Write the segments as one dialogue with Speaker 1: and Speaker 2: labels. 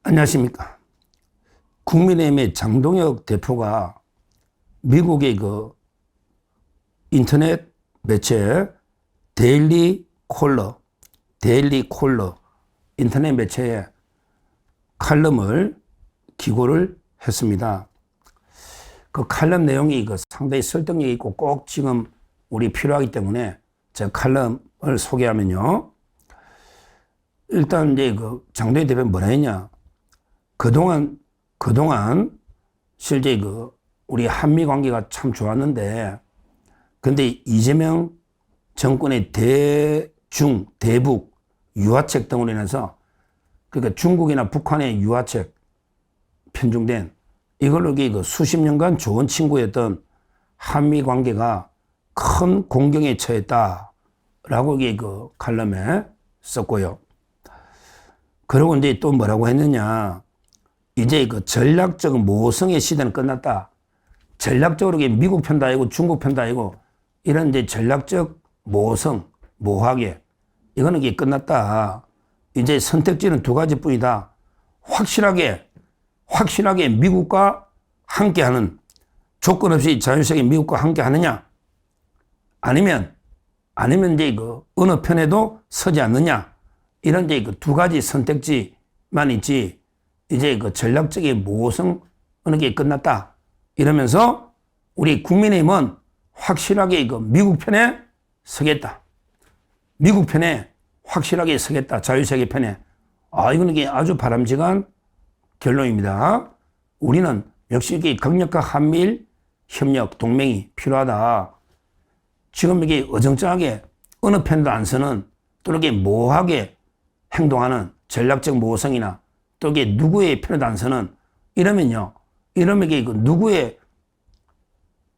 Speaker 1: 안녕하십니까. 국민의힘의 장동혁 대표가 미국의 그 인터넷 매체 데일리 콜러 인터넷 매체에 칼럼을 기고를 했습니다. 그 칼럼 내용이 그 상당히 설득력 있고 꼭 지금 우리 필요하기 때문에 제가 칼럼을 소개하면요. 일단 이제 그 장동혁 대표는 뭐라 했냐. 그동안 실제 그 우리 한미 관계가 참 좋았는데, 근데 이재명 정권의 대북 유화책 등으로 인해서, 그러니까 중국이나 북한의 유화책 편중된 이걸로 그 수십 년간 좋은 친구였던 한미 관계가 큰 공경에 처했다라고 그 칼럼에 썼고요. 그리고 이제 또 뭐라고 했느냐. 이제 그 전략적 모성의 시대는 끝났다. 전략적으로 미국 편도 아니고 중국 편도 아니고 이런 이제 전략적 모성, 모하게 이거는 끝났다. 이제 선택지는 두 가지뿐이다. 확실하게 미국과 함께하는, 조건 없이 자율성의 미국과 함께하느냐, 아니면 이제 그 어느 편에도 서지 않느냐, 이런 이제 그 두 가지 선택지만 있지. 이제 그 전략적인 모성 어느 게 끝났다. 이러면서 우리 국민의힘은 확실하게 그 미국 편에 서겠다. 미국 편에 확실하게 서겠다. 자유세계 편에. 이거는 아주 바람직한 결론입니다. 우리는 역시 이게 강력한 한미일 협력, 동맹이 필요하다. 지금 이게 어정쩡하게 어느 편도 안 서는, 또 이렇게 모호하게 행동하는 전략적 모성이나 또 이게 누구의 편에도 안 서는, 이러면 이게 그 누구의,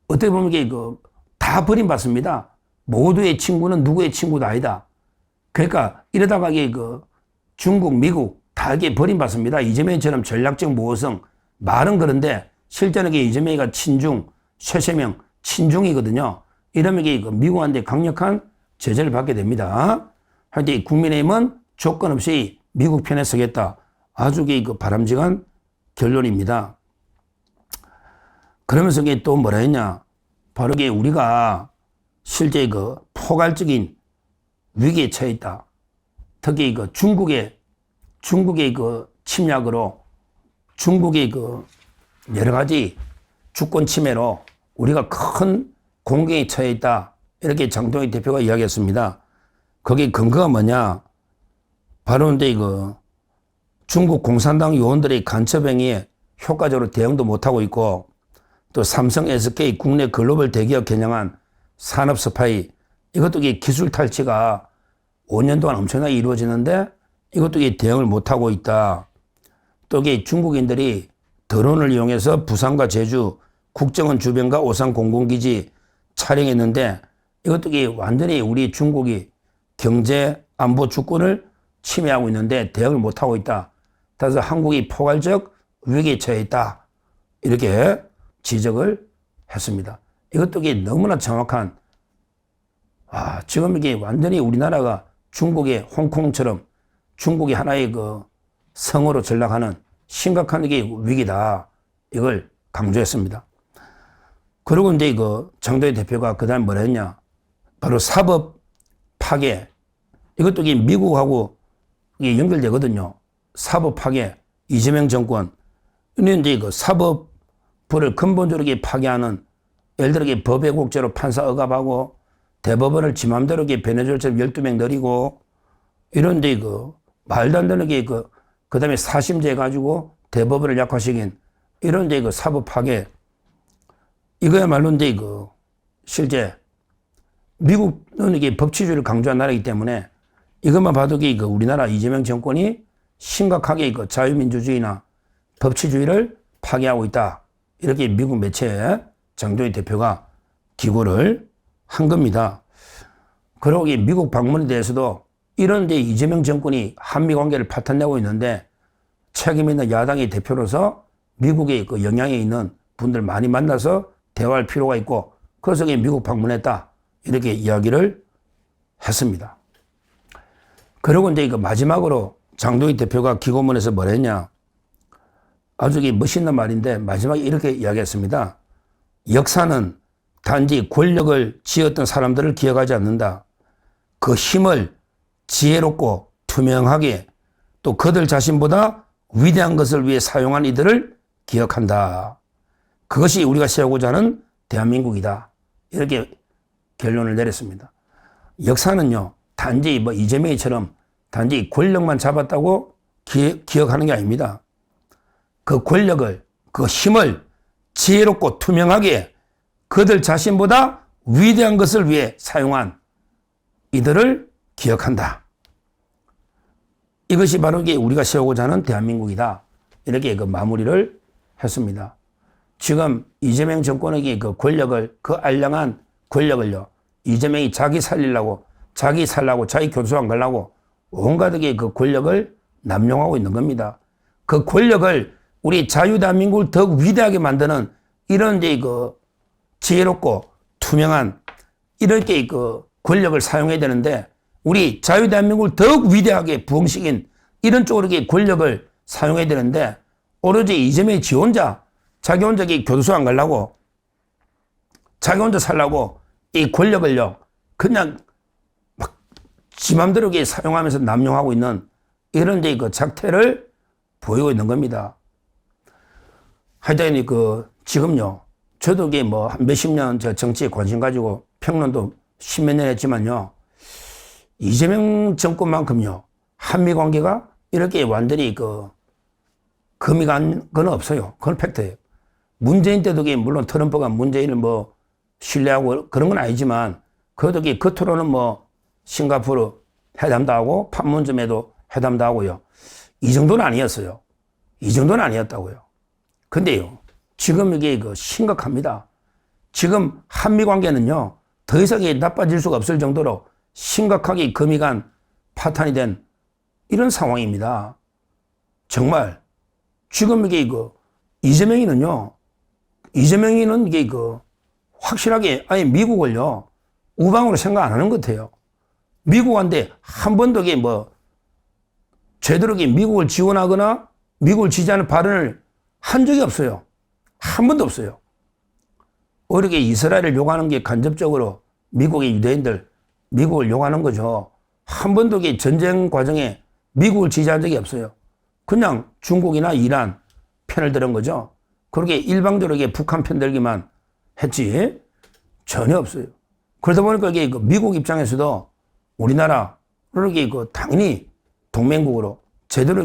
Speaker 1: 어떻게 보면 이게 그 다 버림받습니다. 모두의 친구는 누구의 친구도 아니다. 그러니까 이러다가 이게 그 중국, 미국 다 이게 버림받습니다. 이재명처럼 전략적 모성, 말은 그런데 실제는 이게 이재명이가 친중, 최세명 친중이거든요. 이러면 이게 그 미국한테 강력한 제재를 받게 됩니다. 하여튼 국민의힘은 조건 없이 미국 편에 서겠다. 아주 그 바람직한 결론입니다. 그러면서 이게 또 뭐라 했냐. 바로 이게 우리가 실제 그 포괄적인 위기에 처해 있다. 특히 그 중국의 그 침략으로, 중국의 그 여러 가지 주권 침해로 우리가 큰 공경에 처해 있다. 이렇게 장동혁 대표가 이야기했습니다. 거기 근거가 뭐냐. 바로 이제 그 중국 공산당 요원들의 간첩 행위에 효과적으로 대응도 못하고 있고, 또 삼성, SK 국내 글로벌 대기업 겨냥한 산업 스파이, 이것도 기술 탈취가 5년 동안 엄청나게 이루어지는데 이것도 대응을 못하고 있다. 또 중국인들이 드론을 이용해서 부산과 제주 국정원 주변과 오산 공군기지 촬영했는데 이것도 완전히 우리 중국이 경제 안보 주권을 침해하고 있는데 대응을 못하고 있다. 따라서 한국이 포괄적 위기에 처해 있다. 이렇게 지적을 했습니다. 이것도 너무나 정확한, 지금 이게 완전히 우리나라가 중국의 홍콩처럼 중국이 하나의 그 성으로 전락하는 심각한 위기다. 이걸 강조했습니다. 그리고 이제 그 장동혁 대표가 그 다음에 뭐라 했냐. 바로 사법 파괴. 이것도 미국하고 연결되거든요. 사법 파괴, 이재명 정권. 이제 그 사법부를 근본적으로 파괴하는, 예를 들어 법의 국제로 판사 억압하고 대법원을 지 맘대로 베네수엘처럼 12명 늘리고, 이런데 그 말도 안 되는 그 다음에 사심제 가지고 대법원을 약화시킨 이런 그 사법 파괴. 이거야말로 이제 그 실제 미국은 법치주의를 강조한 나라이기 때문에 이것만 봐도 그 우리나라 이재명 정권이 심각하게 그 자유민주주의나 법치주의를 파괴하고 있다. 이렇게 미국 매체에 장동혁 대표가 기고를 한 겁니다. 그리고 미국 방문에 대해서도 이런 이재명 정권이 한미 관계를 파탄내고 있는데 책임 있는 야당의 대표로서 미국의 그 영향에 있는 분들 많이 만나서 대화할 필요가 있고, 그래서 미국 방문했다. 이렇게 이야기를 했습니다. 그리고 이제 마지막으로 장동혁 대표가 기고문에서 뭐라 했냐. 아주 멋있는 말인데 마지막에 이렇게 이야기했습니다. 역사는 단지 권력을 쥐었던 사람들을 기억하지 않는다. 그 힘을 지혜롭고 투명하게 또 그들 자신보다 위대한 것을 위해 사용한 이들을 기억한다. 그것이 우리가 세우고자 하는 대한민국이다. 이렇게 결론을 내렸습니다. 역사는요, 단지 이재명이처럼 단지 권력만 잡았다고 기억하는 게 아닙니다. 그 권력을, 그 힘을 지혜롭고 투명하게 그들 자신보다 위대한 것을 위해 사용한 이들을 기억한다. 이것이 바로 우리가 세우고자 하는 대한민국이다. 이렇게 마무리를 했습니다. 지금 이재명 정권에게 그 권력을, 그 알량한 권력을요, 이재명이 자기 살리려고, 자기 살라고, 자기 교수 안 가려고 온갖의 그 권력을 남용하고 있는 겁니다. 그 권력을 우리 자유대한민국을 더욱 위대하게 만드는 이런 지혜롭고 투명한 이렇게 권력을 사용해야 되는데 우리 자유대한민국을 더욱 위대하게 부흥시킨 이런 쪽으로 권력을 사용해야 되는데 오로지 이재명이 지 혼자 자기 혼자 교도소 안 가려고 자기 혼자 살라고 이 권력을요 그냥 막 지 맘대로 사용하면서 남용하고 있는 이런 그 작태를 보이고 있는 겁니다. 하여튼 지금요 저도 한 몇십 년 정치에 관심 가지고 평론도 십몇 년 했지만요 이재명 정권만큼요 한미 관계가 이렇게 완전히 금이 간 건 없어요. 그건 팩트예요. 문재인 때도 물론 트럼프가 문재인을 신뢰하고 그런 건 아니지만 그래도 겉으로는 싱가포르 회담도 하고 판문점에도 회담도 하고요. 이 정도는 아니었어요. 이 정도는 아니었다고요. 근데요, 지금 이게 심각합니다. 지금 한미 관계는요, 더 이상 나빠질 수가 없을 정도로 심각하게 금이 간 파탄이 된 이런 상황입니다. 정말 지금 이게 이재명이는 이게 확실하게 아예 미국을요 우방으로 생각 안 하는 것 같아요. 미국한테 한 번도 제대로 미국을 지원하거나 미국을 지지하는 발언을 한 적이 없어요. 한 번도 없어요. 오히려 이스라엘을 욕하는 게 간접적으로 미국의 유대인들 미국을 욕하는 거죠. 한 번도 전쟁 과정에 미국을 지지한 적이 없어요. 그냥 중국이나 이란 편을 들은 거죠. 그렇게 일방적으로 북한 편 들기만 했지 전혀 없어요. 그러다 보니까 이게 미국 입장에서도 우리나라를 당연히 동맹국으로 제대로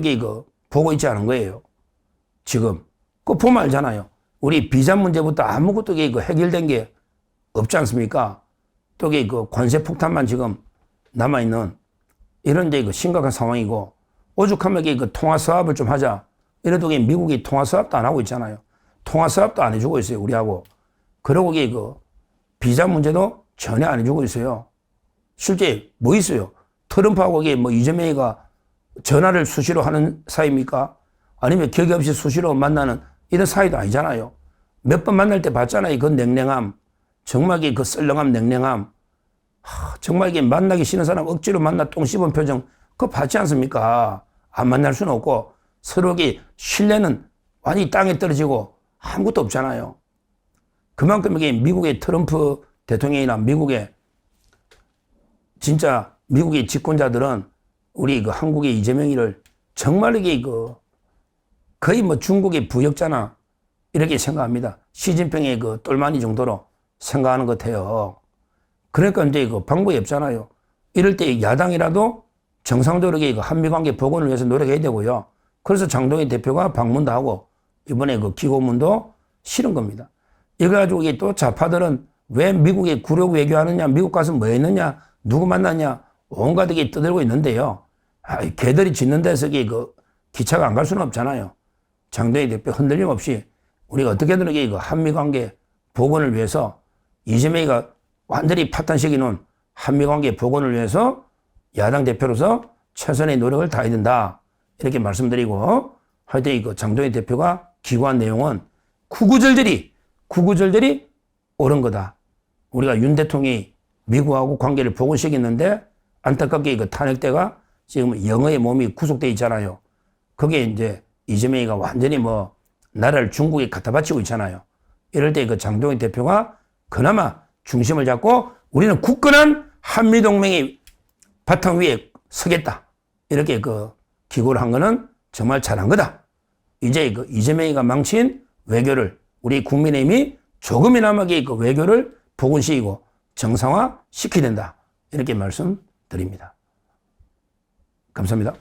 Speaker 1: 보고 있지 않은 거예요. 지금 보면 알잖아요. 우리 비자 문제부터 아무것도 해결된 게 없지 않습니까? 또 관세 폭탄만 지금 남아있는 이런 심각한 상황이고 오죽하면 통화 사업을 좀 하자. 이래도 미국이 통화 사업도 안 하고 있잖아요. 통화 사업도 안 해주고 있어요, 우리하고. 그러고 비자 문제도 전혀 안 해주고 있어요. 실제 있어요? 트럼프하고 이재명이가 전화를 수시로 하는 사이입니까? 아니면 격이 없이 수시로 만나는 이런 사이도 아니잖아요. 몇 번 만날 때 봤잖아요. 그 냉랭함. 정말 그 썰렁함, 냉랭함. 정말 만나기 싫은 사람 억지로 만나 똥 씹은 표정 그거 봤지 않습니까? 안 만날 수는 없고 서로 신뢰는 완전히 땅에 떨어지고 아무것도 없잖아요. 그만큼 미국의 트럼프 대통령이나 미국의 진짜 미국의 집권자들은 우리 한국의 이재명이를 정말 거의 중국의 부역자나 이렇게 생각합니다. 시진핑의 똘마니 정도로 생각하는 것 같아요. 그러니까 이제 방법이 없잖아요. 이럴 때 야당이라도 정상적으로 한미관계 복원을 위해서 노력해야 되고요. 그래서 장동희 대표가 방문도 하고 이번에 기고문도 실은 겁니다. 이거 가지고 또 좌파들은 왜 미국에 굴욕 외교하느냐, 미국 가서 뭐 했느냐, 누구 만났냐, 온갖 게 떠들고 있는데요. 개들이 짖는 데서 기차가 안 갈 수는 없잖아요. 장동희 대표 흔들림 없이 우리가 어떻게든 한미관계 복원을 위해서 이재명이가 완전히 파탄시키는 한미관계 복원을 위해서 야당 대표로서 최선의 노력을 다해야 된다. 이렇게 말씀드리고 하여튼 장동희 대표가 기고한 내용은 구구절절히 옳은 거다. 우리가 윤 대통령이 미국하고 관계를 복원시켰는데 안타깝게 탄핵대가 지금 영어의 몸이 구속돼 있잖아요. 그게 이제 이재명이가 완전히 나라를 중국에 갖다 바치고 있잖아요. 이럴 때 그 장동희 대표가 그나마 중심을 잡고 우리는 굳건한 한미동맹의 바탕 위에 서겠다. 이렇게 그 기고를 한 거는 정말 잘한 거다. 이제 그 이재명이가 망친 외교를 우리 국민의힘이 조금이나마 그 외교를 복원시키고 정상화 시켜야 된다. 이렇게 말씀드립니다. 감사합니다.